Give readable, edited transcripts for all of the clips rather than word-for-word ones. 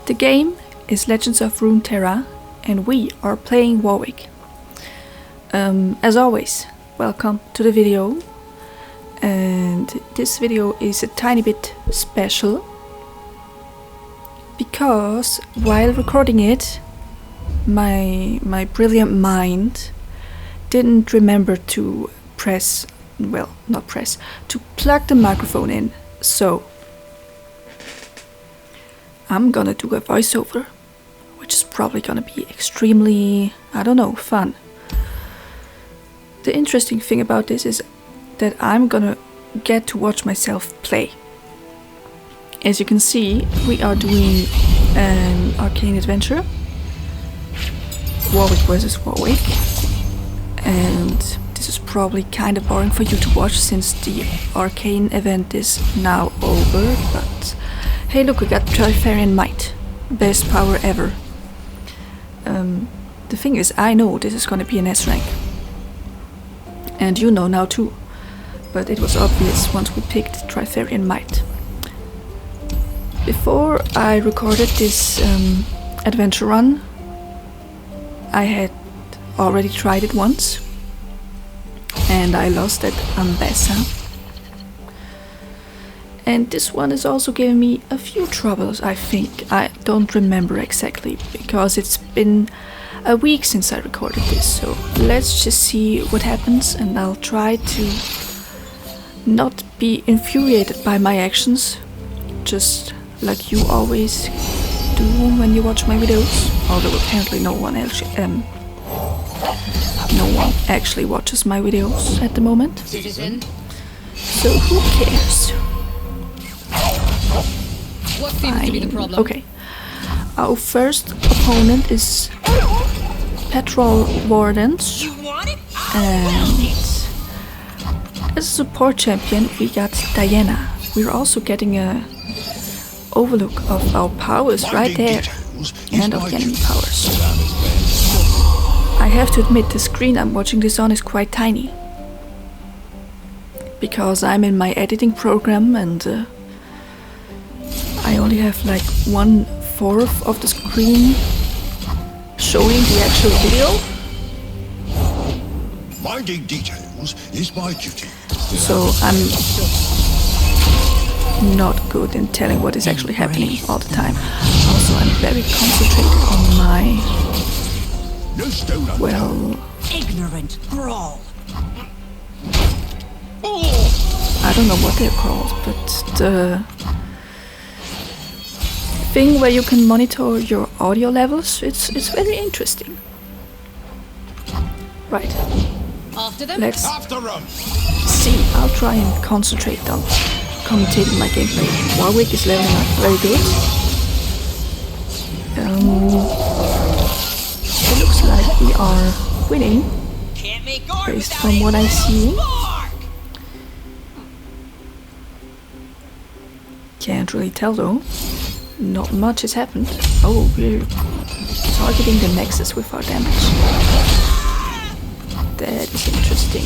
The game is Legends of Runeterra, and we are playing Warwick. As always, welcome to the video. And this video is a tiny bit special because while recording it, my brilliant mind didn't remember to to plug the microphone in. So I'm gonna do a voiceover, which is probably gonna be extremely, I don't know, fun. The interesting thing about this is that I'm gonna get to watch myself play. As you can see, we are doing an Arcane adventure, Warwick versus Warwick, and this is probably kind of boring for you to watch since the Arcane event is now over, but hey look, we got Trifarian Might, best power ever. The thing is, I know this is gonna be an S rank, and you know now too, but it was obvious once we picked Trifarian Might. Before I recorded this adventure run, I had already tried it once, and I lost at Ambassa. And this one is also giving me a few troubles, I think. I don't remember exactly, because it's been a week since I recorded this, so let's just see what happens, and I'll try to not be infuriated by my actions, just like you always do when you watch my videos, although apparently no one actually watches my videos at the moment. Citizen. So who cares? What seems to be the problem? Okay. Our first opponent is Patrol Wardens, and as a support champion we got Diana. We're also getting a overlook of our powers right there, and of the enemy powers. I have to admit, the screen I'm watching this on is quite tiny, because I'm in my editing program and I only have like 1/4 of the screen showing the actual video. Minding details is my duty. So I'm not good in telling what is actually happening all the time. Also, I'm very concentrated on my, Ignorant brawl. I don't know what they're called, but the thing where you can monitor your audio levels, it's very interesting. Right. After them. Let's After them. see. I'll try and concentrate on commentating my gameplay. Warwick is leveling up very good. It looks like we are winning, based on what I see. Can't really tell though. Not much has happened. Oh, we're targeting the nexus with our damage. That is interesting.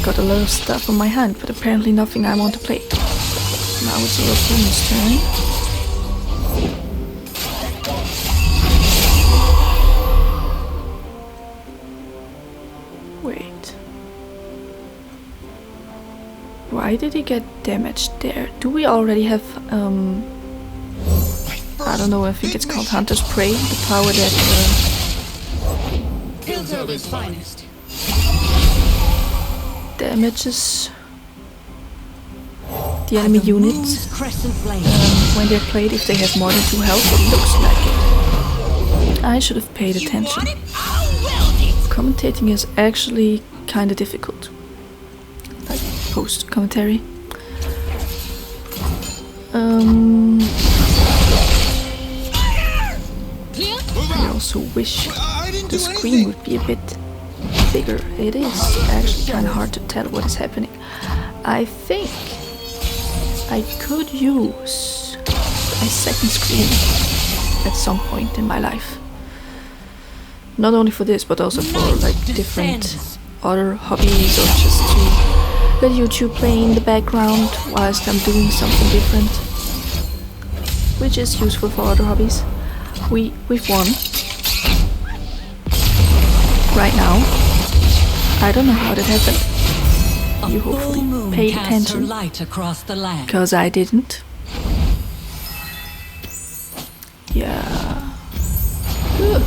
Got a lot of stuff on my hand, but apparently nothing I want to play. Now it's our opponent's turn. Wait. Why did he get damaged there? Do we already have, I don't know, I think it's called Hunter's Prey, the power that, Piltover's finest. damages the enemy units when they're played if they have more than 2 health. It looks like it. I should have paid attention. Commentating is actually kinda difficult, like post commentary. I also wish the screen would be a bit bigger. It is actually kind of hard to tell what is happening. I think I could use a second screen at some point in my life. Not only for this, but also for like different other hobbies, or just to got YouTube playing in the background whilst I'm doing something different, which is useful for other hobbies. We've won. Right now. I don't know how that happened. You hopefully paid attention, because I didn't. Yeah. Good.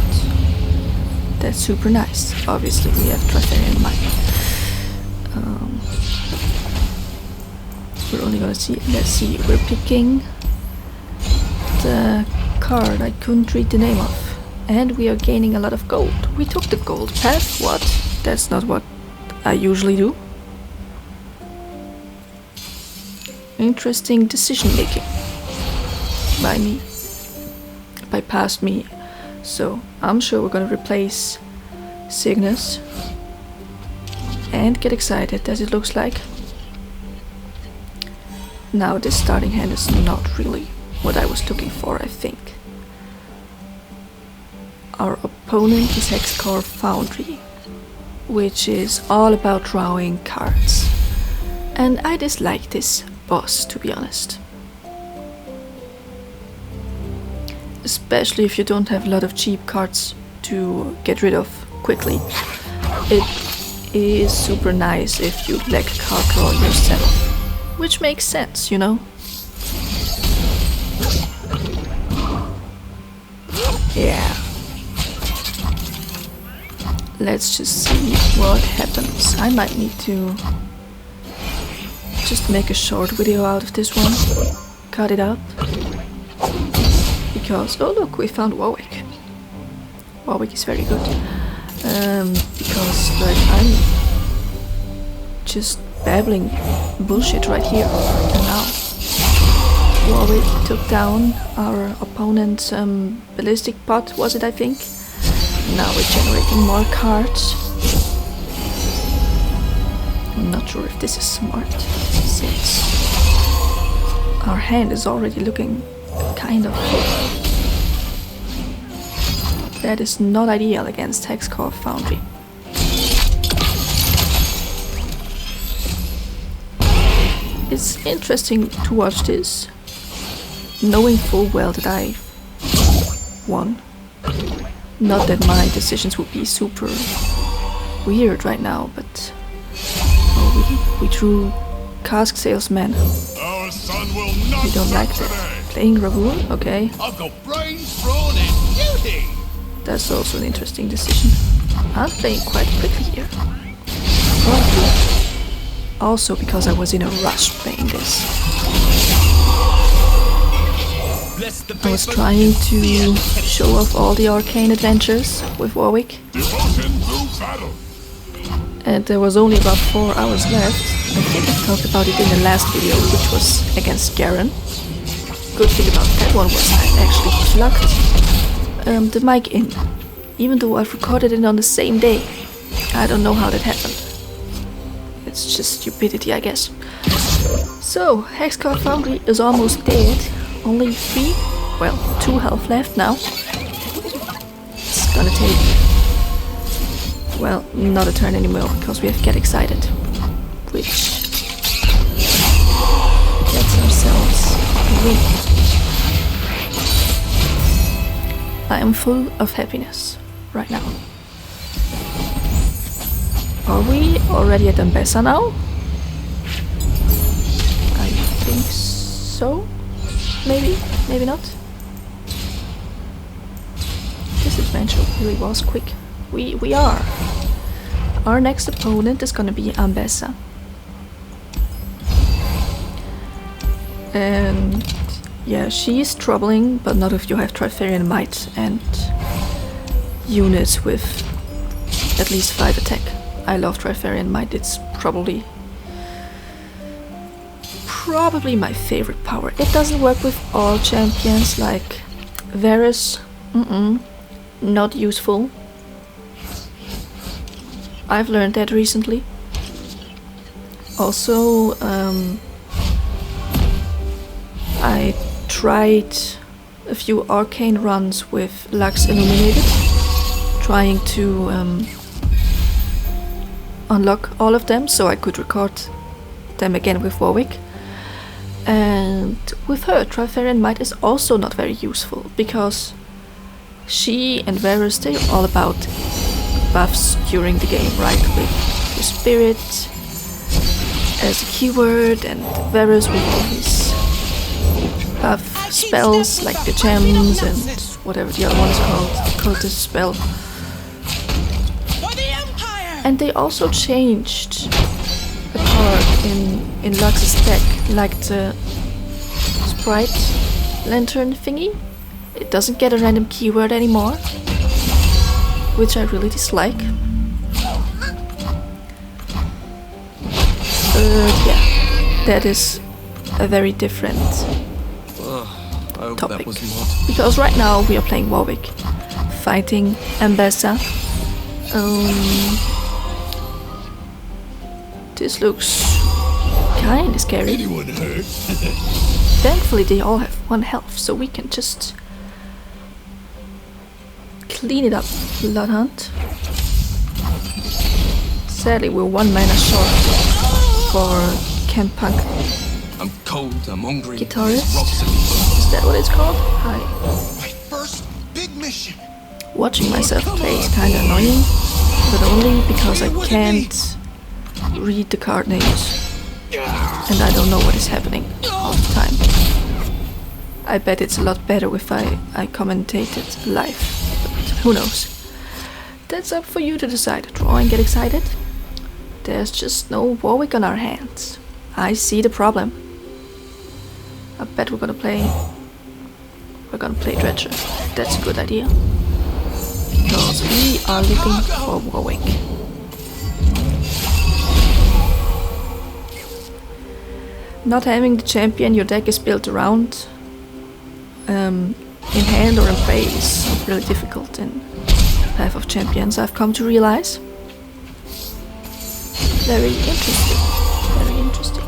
That's super nice. Obviously we have Trifarian in mind. We're only gonna see, let's see, we're picking the card I couldn't read the name of. And we are gaining a lot of gold. We took the gold path, what? That's not what I usually do. Interesting decision making by me. By past me. So I'm sure we're gonna replace Cygnus and get excited as it looks like. Now this starting hand is not really what I was looking for, I think. Our opponent is Hexcore Foundry, which is all about drawing cards. And I dislike this boss, to be honest. Especially if you don't have a lot of cheap cards to get rid of quickly. It is super nice if you lack card draw yourself. Which makes sense, you know? Yeah. Let's just see what happens. I might need to just make a short video out of this one. Cut it up. Because, oh look, we found Warwick. Warwick is very good. Because, like, I'm just babbling bullshit right here and now. Warwick took down our opponent's ballistic pot, was it, I think? Now we're generating more cards. I'm not sure if this is smart, since our hand is already looking kind of full. That is not ideal against Hexcore Foundry. It's interesting to watch this, knowing full well that I won. Not that my decisions would be super weird right now, but we drew Cask Salesman. Our son will not We don't like that. Playing Ravoon, okay. I've got brains thrown in beauty. That's also an interesting decision. I'm playing quite quickly here. Probably also because I was in a rush playing this. I was trying to show off all the Arcane adventures with Warwick. And there was only about 4 hours left. I think I talked about it in the last video, which was against Garen. Good thing about that one was I actually plugged the mic in, even though I've recorded it on the same day. I don't know how that happened. It's just stupidity, I guess. So, Hexcore Foundry is almost dead. Only 2 health left now. It's gonna take, well, not a turn anymore, because we have Get Excited, which gets ourselves a win. I am full of happiness right now. Are we already at Ambessa now? I think so. Maybe, maybe not. This adventure really was quick. We are. Our next opponent is gonna be Ambessa. And yeah, she's troubling, but not if you have Trifarian Might and units with at least 5 attack. I love Trifarian Might, it's probably my favorite power. It doesn't work with all champions, like Varus, not useful. I've learned that recently. Also, I tried a few Arcane runs with Lux Illuminated, trying to unlock all of them so I could record them again with Warwick. And with her, Trifarian Might is also not very useful, because she and Varus, they're all about buffs during the game, right? With the spirit as a keyword, and Varus with all his buff spells, like the gems and whatever the other one is called, the cultist spell. And they also changed a card in Lux's deck, like the Sprite Lantern thingy. It doesn't get a random keyword anymore, which I really dislike. Yeah, that is a very different topic. Because right now we are playing Warwick, fighting Ambassa. This looks kinda scary. Anyone hurt? Thankfully they all have 1 health, so we can just clean it up. Blood Hunt. Sadly we're 1 mana short for Camp Punk. I'm cold, I'm hungry. Guitarist? Is that what it's called? Hi. My first big mission. Watching myself play is kinda annoying, but only because I can't read the card names. And I don't know what is happening all the time. I bet it's a lot better if I commentated live, but who knows. That's up for you to decide. Draw and get excited. There's just no Warwick on our hands. I see the problem. I bet we're gonna play Dredger. That's a good idea. Because we are looking for Warwick. Not having the champion your deck is built around in hand or in play is really difficult in Path of Champions, I've come to realize. Very interesting. Very interesting.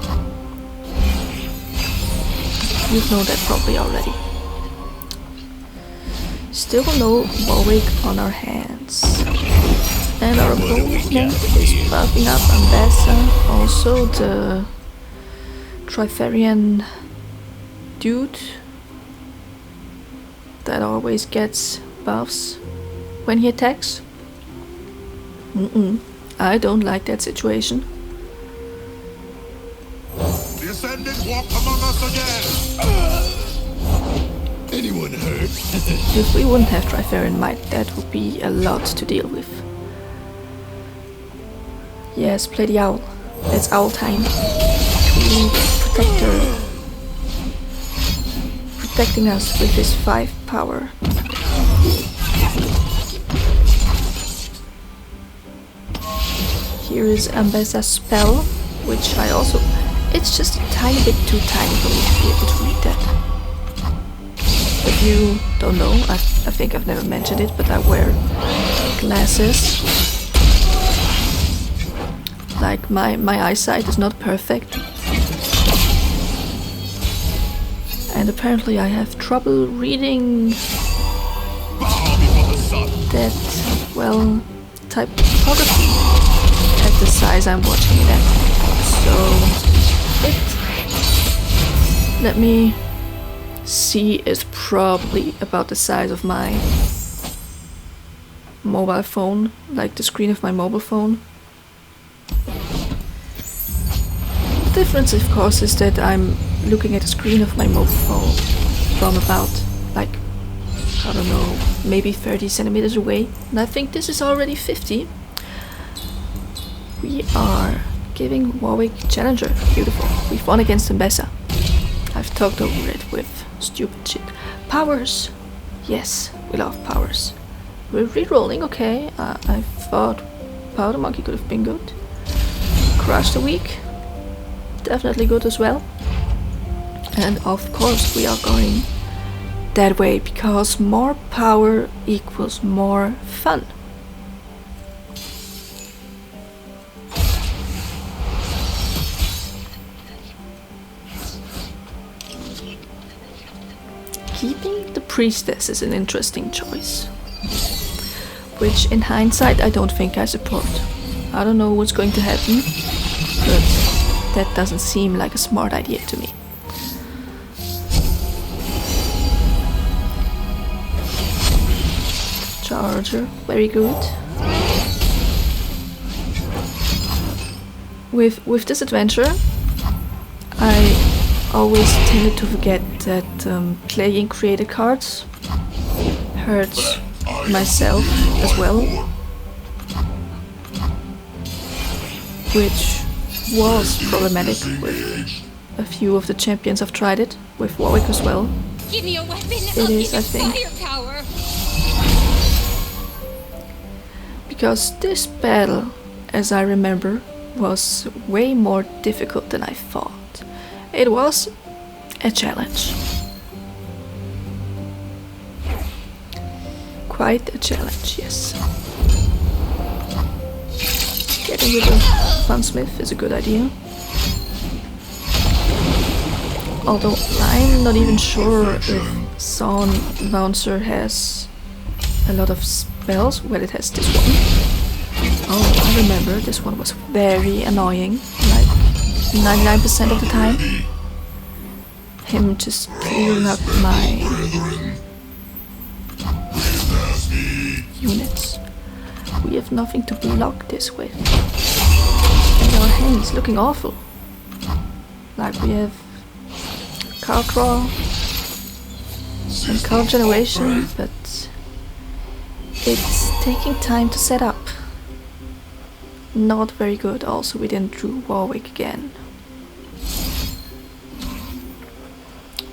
You know that probably already. Still no Warwick on our hands. And our opponent is buffing up Ambassa, also the Trifarian dude that always gets buffs when he attacks. I don't like that situation. The Ascended walk among us again. Anyone hurt? If we wouldn't have Trifarian Might, that would be a lot to deal with. Yes, play the owl. It's owl time. Protector. Protecting us with his 5 power. Here is Ambassa's spell, which I also... It's just a tiny bit too tiny for me to be able to read that. If you don't know, I think I've never mentioned it, but I wear glasses. Like, my eyesight is not perfect. And apparently I have trouble reading that, well, typography at the size I'm watching it at. So, let me see, is probably about the size of my mobile phone, like the screen of my mobile phone. The difference, of course, is that I'm looking at the screen of my mobile phone from about, like, I don't know, maybe 30 centimeters away. And I think this is already 50. We are giving Warwick Challenger. Beautiful. We've won against Ambassa. I've talked over it with stupid shit. Powers. Yes, we love powers. We're re-rolling, okay. I thought Powder Monkey could have been good. Crush the Weak. Definitely good as well. And of course we are going that way, because more power equals more fun. Keeping the Priestess is an interesting choice, which in hindsight I don't think I support. I don't know what's going to happen, but that doesn't seem like a smart idea to me. Charger, very good. With this adventure, I always tended to forget that playing created cards hurts myself as well, which was problematic with a few of the champions. I've tried it with Warwick as well. Give me a weapon. It is, I think, Firepower. because this battle, as I remember, was way more difficult than I thought. It was a challenge. Quite a challenge, yes. Getting rid of Funsmith is a good idea. Although I'm not even sure if Sound Bouncer has a lot of spells. Well, it has this one. Oh, I remember, this one was very annoying, like 99% of the time. Him just clearing up my units. We have nothing to block this with. And our hand's looking awful. Like we have card draw and card generation, but it's taking time to set up. Not very good. Also, we didn't drew Warwick again.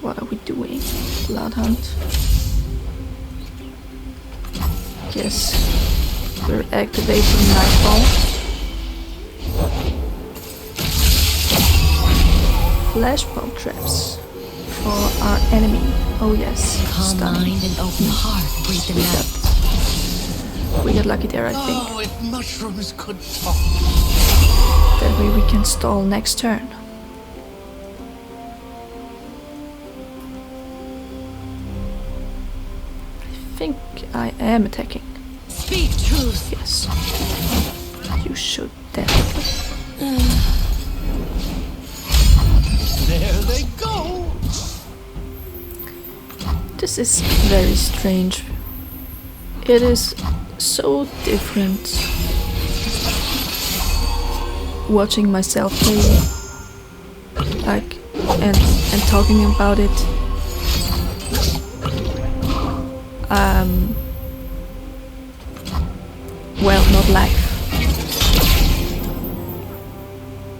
What are we doing? Bloodhunt. Yes, we're activating Nightfall. Flashbomb traps for our enemy. Oh yes, Calm mind and open heart. Breathe them out. We got lucky there, I think. Oh, if mushrooms could talk. That way we can stall next turn. I think I am attacking. Speak truth. Yes. You should definitely. There they go. This is very strange. It is so different watching myself play, like, and talking about it. Well, not live.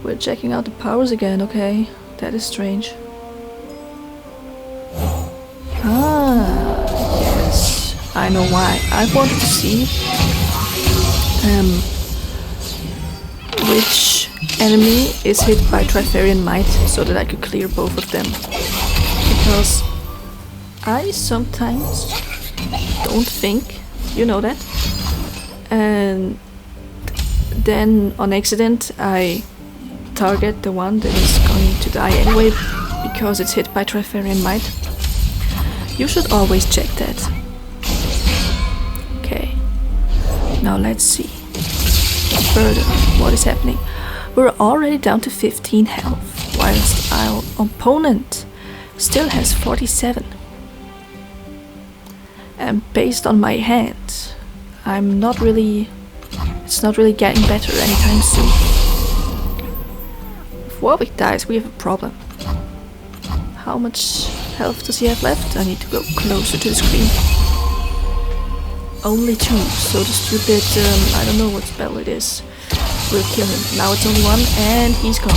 We're checking out the powers again, okay. That is strange. Ah, yes. I know why. I wanted to see which enemy is hit by Trifarian Might so that I could clear both of them. Because I sometimes don't think, you know that, and then on accident I target the one that is going to die anyway because it's hit by Trifarian Might. You should always check that. Okay, now let's see further what is happening. We're already down to 15 health, whilst our opponent still has 47. And based on my hand, it's not really getting better anytime soon. If Warwick dies, we have a problem. How much health does he have left? I need to go closer to the screen. Only 2, so the stupid, I don't know what spell it is, will kill him. Now it's only 1, and he's gone.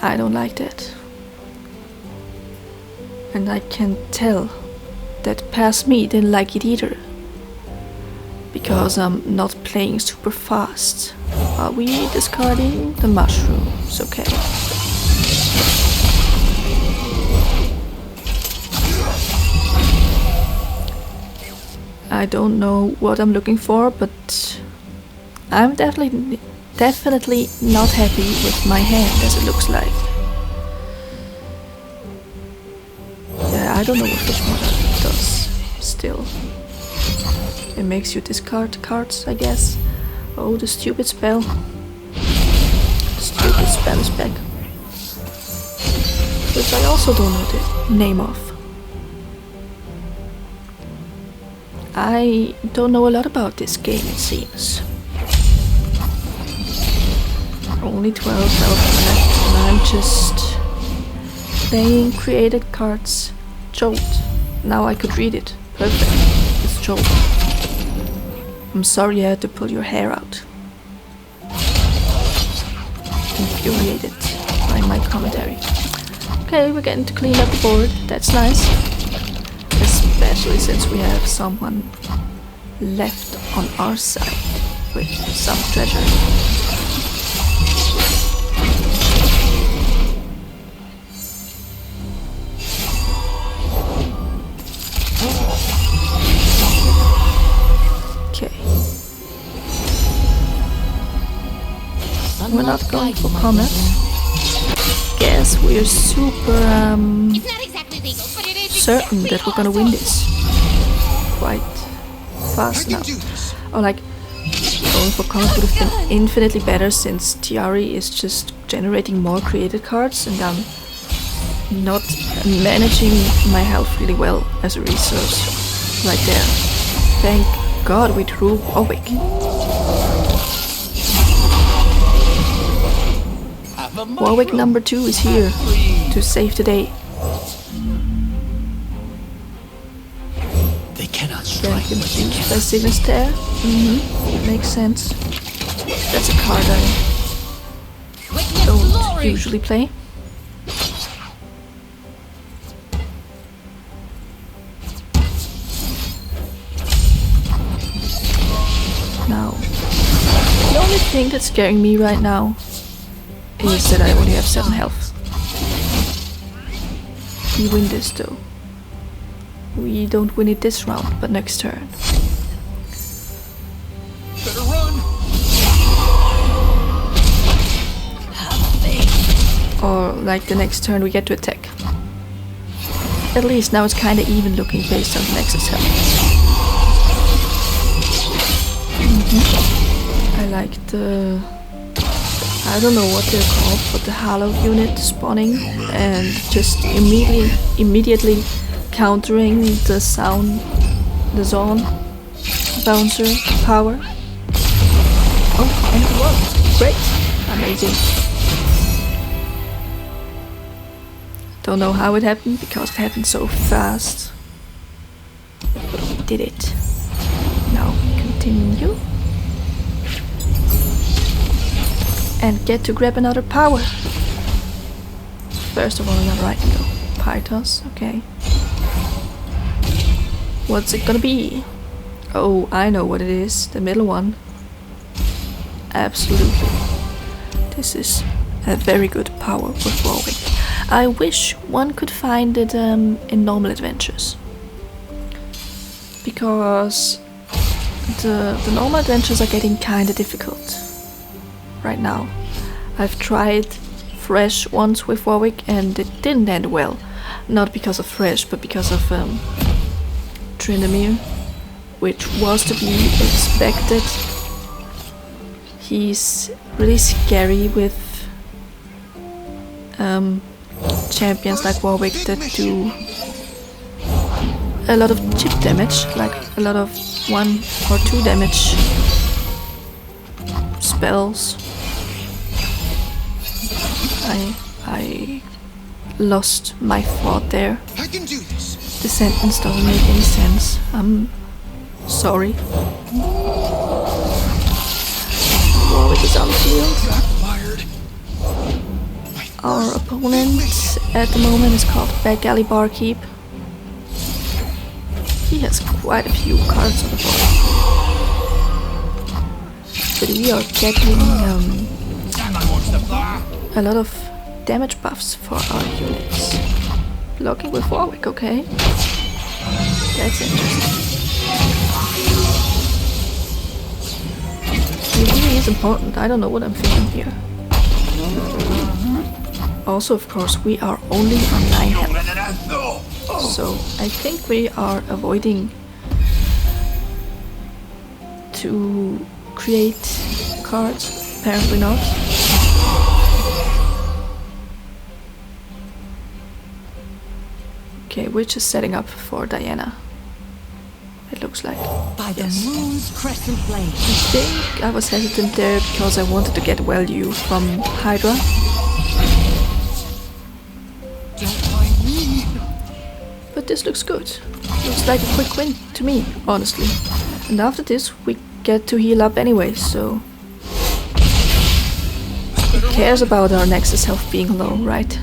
I don't like that. And I can tell that past me didn't like it either. Because I'm not playing super fast. Are we discarding the mushrooms? Okay. I don't know what I'm looking for, but I'm definitely not happy with my hand as it looks like. Yeah, I don't know what fish mode does still. It makes you discard cards, I guess. Oh, the stupid spell. Stupid Spanish back. Which I also don't know the name of. I don't know a lot about this game, it seems. Only 12 health left, and I'm just playing created cards. Jolt. Now I could read it. Perfect. It's Jolt. I'm sorry I had to pull your hair out. Infuriated by my commentary. Okay, we're getting to clean up the board. That's nice. Especially since we have someone left on our side with some treasure. Okay. We're not going for combat. Guess we're super It's not exactly legal, but it is certain that we're gonna win this quite fast now. Or like going for combat would have been infinitely better since Tiari is just generating more created cards and I'm not managing my health really well as a resource right there. Thank God we drew Warwick. Warwick number 2 is here to save the day. They cannot Then strike. confused by Cygnus there. Makes sense. That's a card I witness don't glory. usually play. Now, the only thing that's scaring me right now is that I only have 7 health. We win this though. We don't win it this round, but next turn. Better run. Or like the next turn we get to attack. At least now it's kinda even looking based on the Nexus health. I like the... I don't know what they're called, but the Halo unit spawning and just immediately countering the sound, the zone bouncer power. Oh, and it worked. Great. Amazing. Don't know how it happened because it happened so fast. But we did it. Now continue. And get to grab another power. First of all, I'm writing though. Pythos, okay. What's it gonna be? Oh, I know what it is. The middle one. Absolutely. This is a very good power with Warwick. I wish one could find it in normal adventures. Because the normal adventures are getting kinda difficult right now. I've tried Fresh once with Warwick and it didn't end well. Not because of Fresh, but because of Tryndamere, which was to be expected. He's really scary with champions like Warwick that do a lot of chip damage, like a lot of 1 or 2 damage spells. I lost my thought there. I can do this. The sentence doesn't make any sense. I'm sorry. Warwick is on the field. Backfired. Our opponent at the moment is called Back Alley Barkeep. He has quite a few cards on the board. But we are getting a lot of damage buffs for our units. Blocking with Warwick, okay. That's interesting. It really is important. I don't know what I'm thinking here. Also, of course, we are only on 9 health. So I think we are avoiding to create cards Apparently not. Okay, we're just setting up for Diana. It looks like. By the Yes. moon's crescent flame. I think I was hesitant there because I wanted to get value from Hydra. Don't mind me. But this looks good. Looks like a quick win to me, honestly. And after this we get to heal up anyway, so... Who cares about our Nexus health being low, right?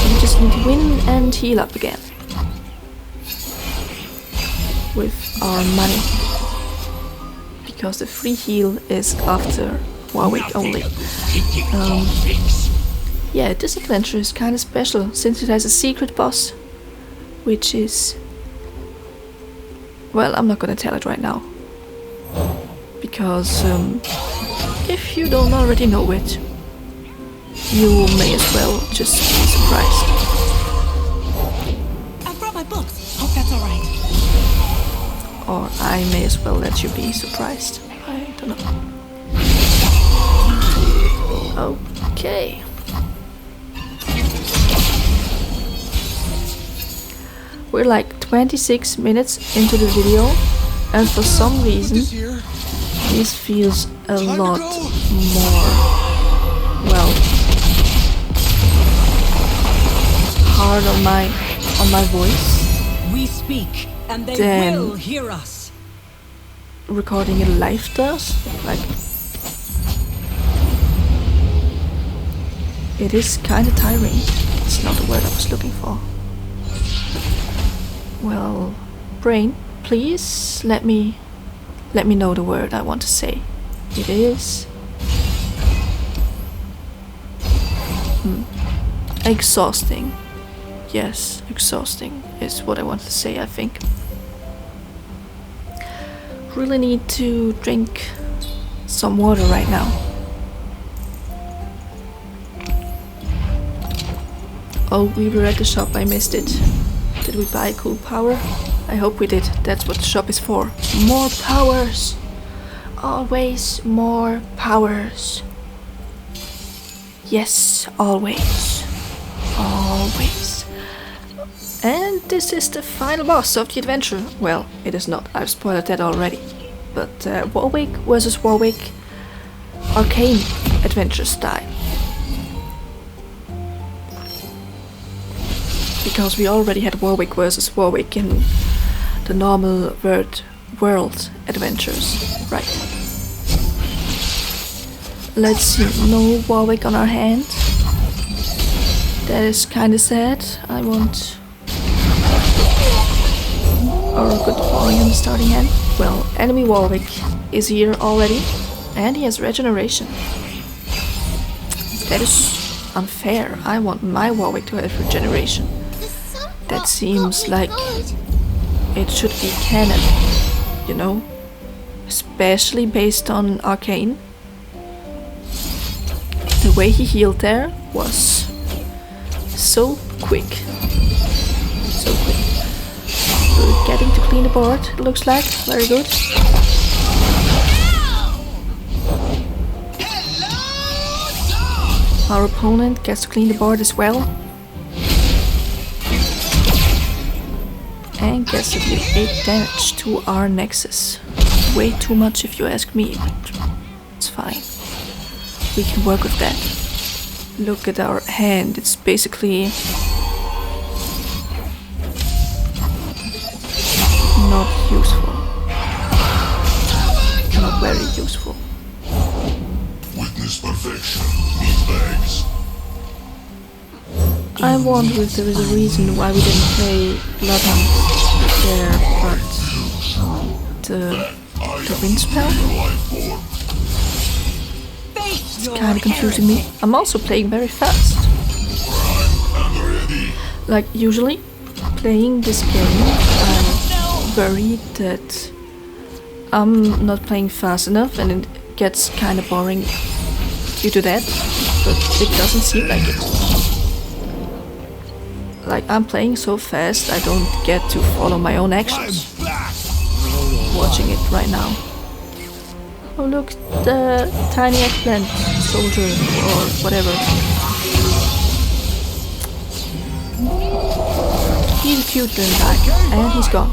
We just need to win and heal up again. With our money. Because the free heal is after Warwick only. Yeah, this adventure is kind of special since it has a secret boss. Which is... Well, I'm not gonna tell it right now. Because if you don't already know it, you may as well just be surprised. I brought my books. Hope that's alright. Or I may as well let you be surprised. I don't know. Okay. We're like 26 minutes into the video, and for some reason This here. this feels a Time to lot go. more, well, hard on my voice. We speak, and they Then- will hear us. Recording it live does. Like, it is kind of tiring. It's not the word I was looking for. Well, brain, please let me know the word I want to say. It is exhausting. Yes, exhausting is what I want to say, I think. Really need to drink some water right now. Oh, we were at the shop, I missed it. Did we buy cool power? I hope we did. That's what the shop is for. More powers! Always more powers. Yes, always. Always. And this is the final boss of the adventure. Well, it is not. I've spoiled that already. But Warwick versus Warwick, Arcane adventure style. Because we already had Warwick versus Warwick in the normal world adventures, right? Let's see, no Warwick on our hand. That is kinda sad. I want... Or a good falling on the starting hand. Well, enemy Warwick is here already, and he has regeneration. That is unfair. I want my Warwick to have regeneration. That seems like it should be canon, you know? Especially based on Arcane. The way he healed there was so quick. So quick. We're getting to clean the board, it looks like. Very good. Our opponent gets to clean the board as well. And gets to deal 8 damage to our Nexus. Way too much if you ask me, but it's fine. We can work with that. Look at our hand, it's basically not useful. Not very useful. Witness perfection, meat bags. I wonder if there is a reason why we didn't play Bloodhunt there, but the wind spell? It's kinda confusing me. I'm also playing very fast. Like usually, playing this game, I'm worried that I'm not playing fast enough and it gets kinda boring due to that, but it doesn't seem like it. Like, I'm playing so fast, I don't get to follow my own actions. Watching it right now. Oh look, the tiny eggplant soldier or whatever. He's cute little guy, and he's gone.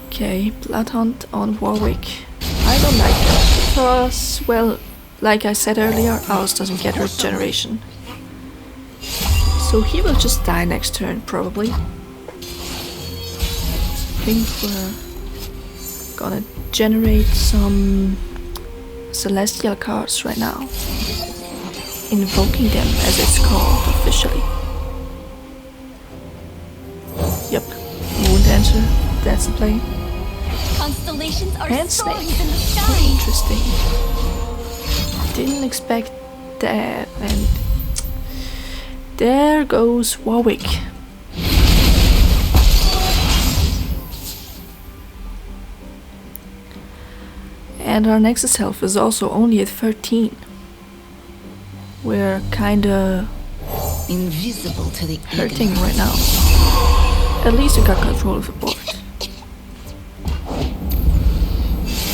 Okay, blood hunt on Warwick. I don't like that because, well, like I said earlier, ours doesn't get regeneration. So he will just die next turn, probably. I think we're gonna generate some celestial cards right now. Invoking them, as it's called officially. Yep, Moon Dancer, that's the play. Constellations are And soaring Snake. in the sky. Interesting. Didn't expect that, and there goes Warwick. And our Nexus health is also only at 13. We're kinda Invisible to the hurting right now. At least we got control of the board.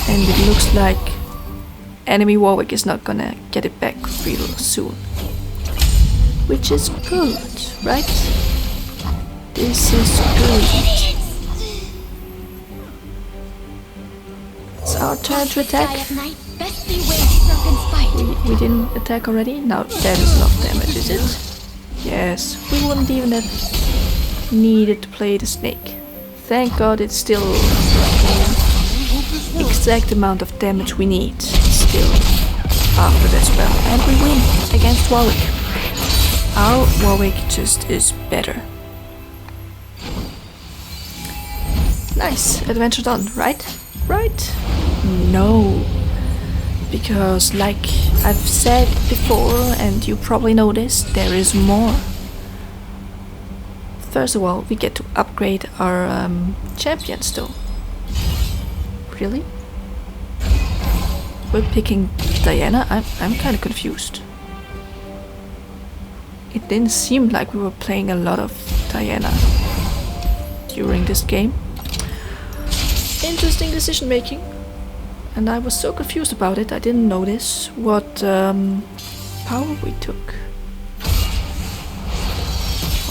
And it looks like enemy Warwick is not gonna get it back real soon. Which is good, right? This is good. It's our turn to attack. Sky at night, best beware serpent's bite. We didn't attack already? Now that is enough damage, is it? Yes, we wouldn't even have needed to play the snake. Thank God it's still the exact amount of damage we need still after that spell. And we win against Warwick. Our Warwick just is better. Nice, adventure done, right? Right? No. Because like I've said before, and you probably noticed, there is more. First of all, we get to upgrade our champions though. Really? We're picking Diana? I'm kinda confused. It didn't seem like we were playing a lot of Diana during this game. Interesting decision making. And I was so confused about it, I didn't notice what power we took.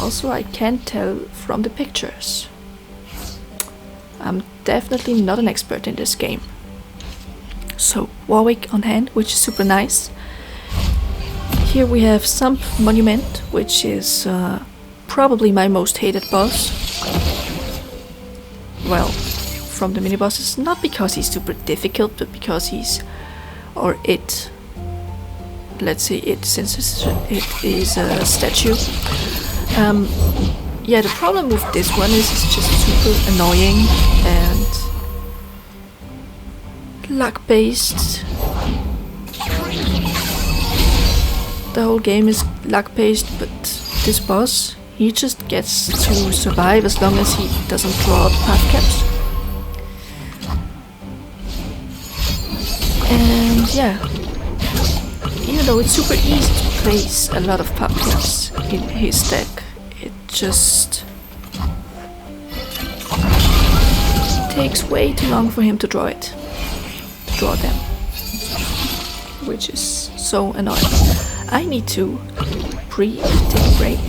Also, I can't tell from the pictures. I'm definitely not an expert in this game. So, Warwick on hand, which is super nice. Here we have Sump Monument, which is probably my most hated boss. Well, from the mini bosses, not because he's super difficult, but because he's, or it, let's say it, since it is a statue. Yeah, the problem with this one is it's just super annoying and luck based. The whole game is luck based, but this boss, he just gets to survive as long as he doesn't draw the path caps. And yeah, even though it's super easy to place a lot of pumpkins in his deck, it just takes way too long for him to draw them, which is so annoying. I need to breathe, take a break,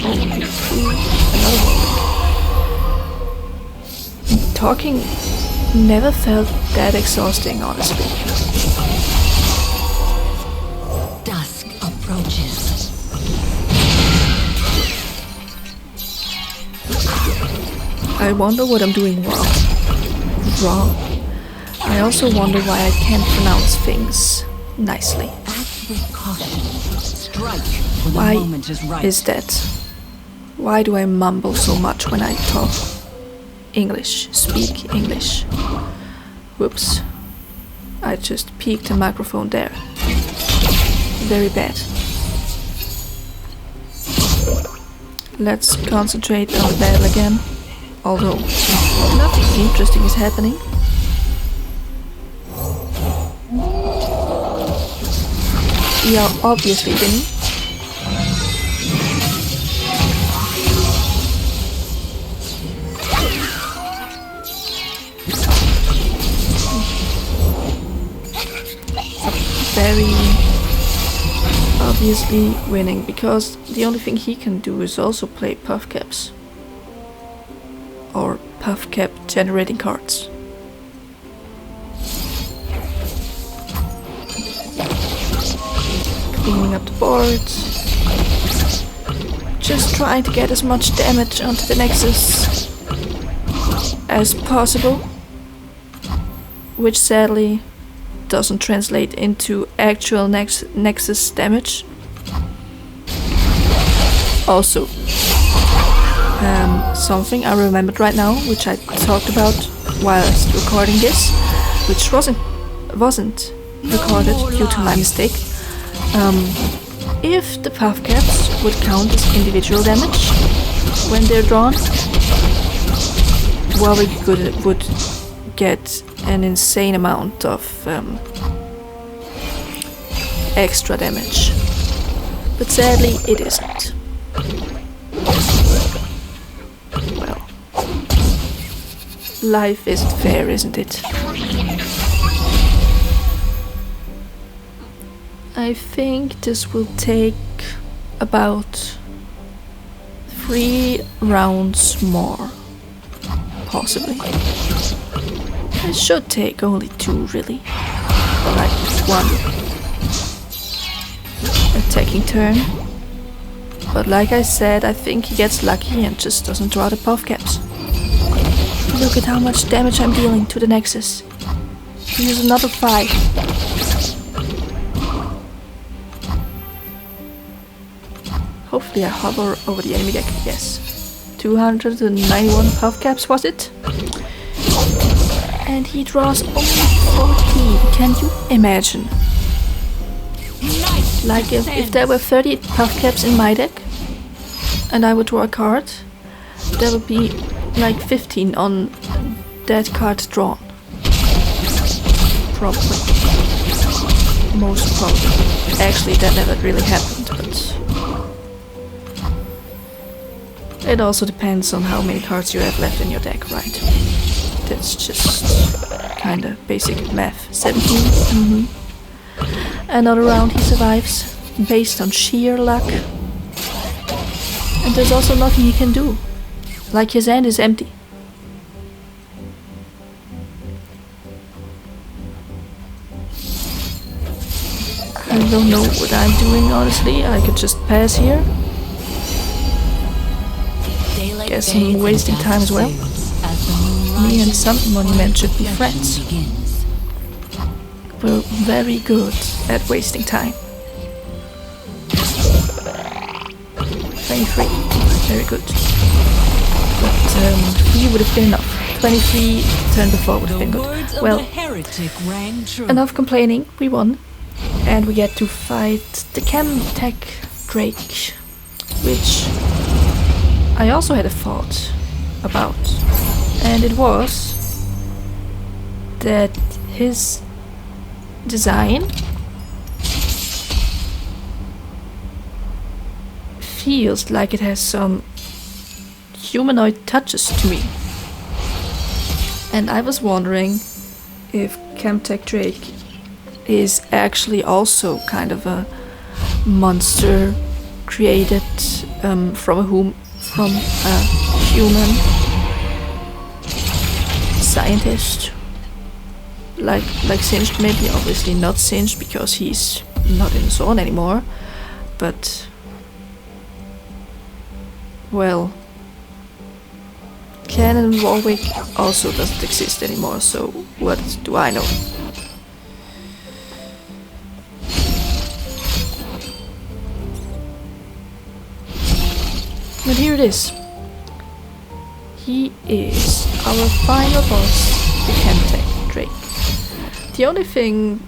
and do another one. Talking never felt that exhausting, honestly. dusk approaches. I wonder what I'm doing wrong. I also wonder why I can't pronounce things nicely. Act with caution. Strike when Why the moment is right. is that? Why do I mumble so much when I talk English, speak English? Whoops. I just peeked the microphone there. Very bad. Let's concentrate on the battle again. Although nothing interesting is happening. We are obviously winning. very obviously winning, because the only thing he can do is also play puff caps. Or puff cap generating cards. Cleaning up the board. Just trying to get as much damage onto the Nexus as possible, which sadly doesn't translate into actual Nexus damage. Also, something I remembered right now, which I talked about whilst recording this, which wasn't recorded due to my mistake. If the puff caps would count as individual damage when they're drawn, Warwick would get an insane amount of extra damage. But sadly, it isn't. Well, life isn't fair, isn't it? I think this will take about 3 rounds more, possibly. It should take only 2, really. Or like 1 attacking turn. But like I said, I think he gets lucky and just doesn't draw the puff caps. Look at how much damage I'm dealing to the Nexus. Use another 5. Hopefully I hover over the enemy deck. Yes. 291 puff caps, was it? And he draws only 14. Can you imagine? Like if there were 30 puff caps in my deck and I would draw a card, there would be like 15 on that card drawn. Probably. Most probably. Actually, that never really happened, but it also depends on how many cards you have left in your deck, right? That's just kinda basic math. 17. Another round he survives, based on sheer luck. And there's also nothing he can do. Like his hand is empty. I don't know what I'm doing, honestly. I could just pass here. Guess I'm wasting time as well. Me and some monument should be friends. We're very good at wasting time. 23, very good. But 3 would have been enough. 23 turn before would have been good. Well, enough complaining, we won. And we get to fight the Chemtech Drake, which I also had a thought about. And it was that his design feels like it has some humanoid touches to me. And I was wondering if Chemtech Drake is actually also kind of a monster created from a human scientist, like Singed, maybe. Obviously not Singed because he's not in zone anymore, but well, Canon Warwick also doesn't exist anymore, so what do I know? But here it is. He is our final boss, the Chemtech Drake. The only thing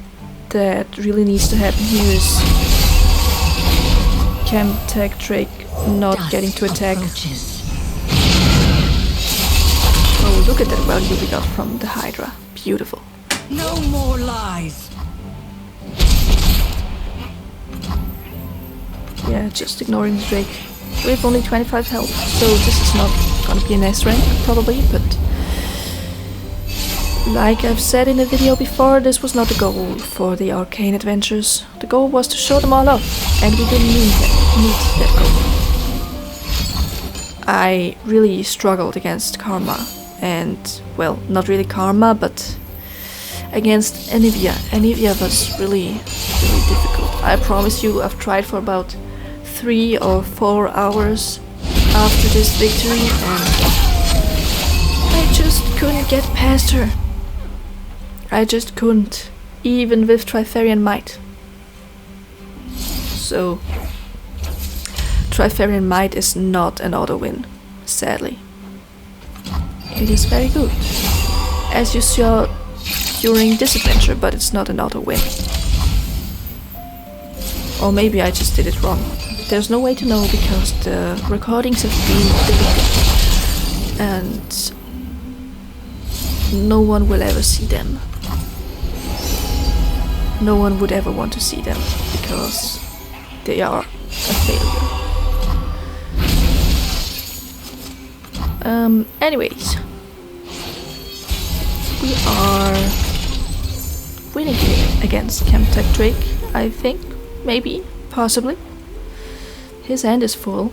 that really needs to happen here is Chemtech Drake not getting to attack. Oh, look at that value we got from the Hydra. Beautiful. No more lies. Yeah, just ignoring the Drake. We have only 25 health, so this is not gonna be an S rank, probably, but Like I've said in a video before, this was not the goal for the Arcane adventures. The goal was to show them all off, and we didn't meet that goal. I really struggled against Karma, and, well, not really Karma, but against Anivia. Anivia was really difficult. I promise you, I've tried for about 3 or 4 hours after this victory, and I just couldn't get past her. I just couldn't, even with Trifarian Might. So, Trifarian Might is not an auto-win, sadly. It is very good, as you saw during this adventure, but it's not an auto-win. Or maybe I just did it wrong. There's no way to know because the recordings have been deleted, and no one will ever see them. No one would ever want to see them because they are a failure. Anyways, we are winning against Chemtech Drake, I think, maybe, possibly. His hand is full,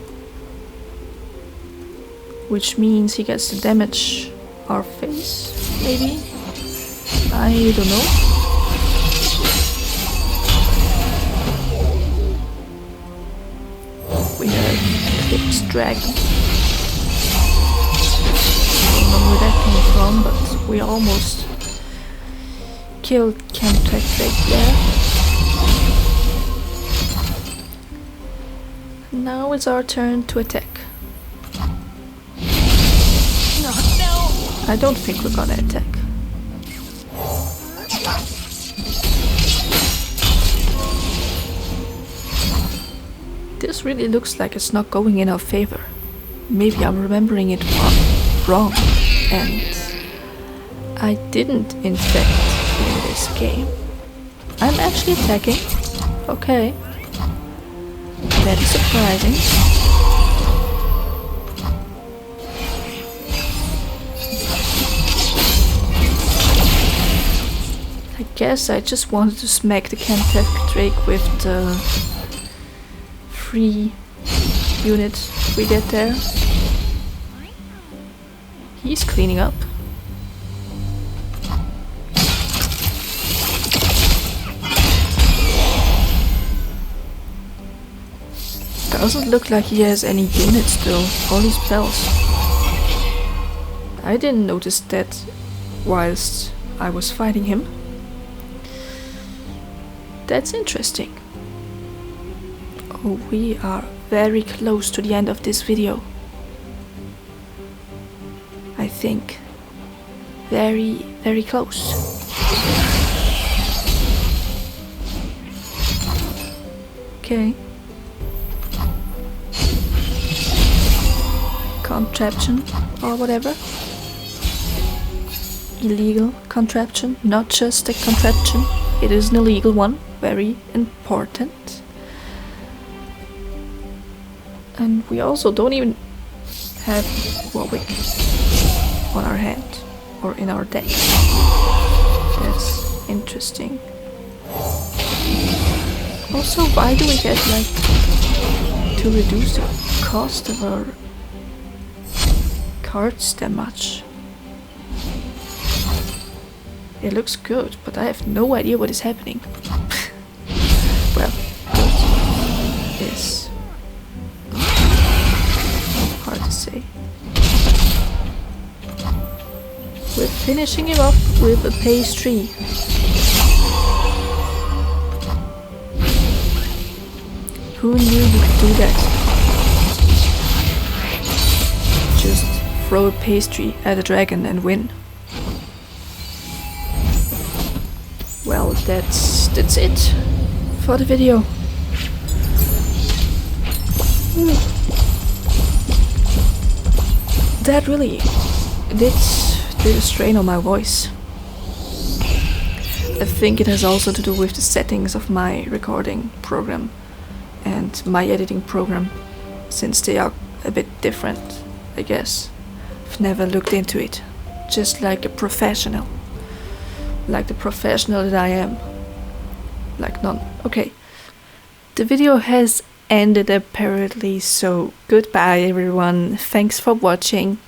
which means he gets to damage our face, maybe? I don't know. We have Eclipse Dragon. I don't know where that came from, but we almost killed Chemtech Drake there. Now it's our turn to attack. No. I don't think we're gonna attack. This really looks like it's not going in our favor. Maybe I'm remembering it wrong, and I didn't in fact win this game. I'm actually attacking. Okay. That is surprising. I guess I just wanted to smack the Chemtech Drake with the free unit we get there. He's cleaning up. Doesn't look like he has any units still, only spells. I didn't notice that whilst I was fighting him. That's interesting. Oh, we are very close to the end of this video. I think. Very close. Okay. Contraption or whatever. Illegal contraption, not just a contraption. It is an illegal one, very important. And we also don't even have Warwick on our hand or in our deck. That's interesting. Also, why do we get like to reduce the cost of our cards that much? It looks good, but I have no idea what is happening. Well, good is hard to say. We're finishing him off with a pastry. Who knew you could do that? Just throw a pastry at a dragon and win. Well, that's it for the video. That really did a strain on my voice. I think it has also to do with the settings of my recording program and my editing program, since they are a bit different, I guess. I've never looked into it, just like a professional. like the professional that I am. Like none. Okay. The video has ended apparently, so goodbye everyone. Thanks for watching.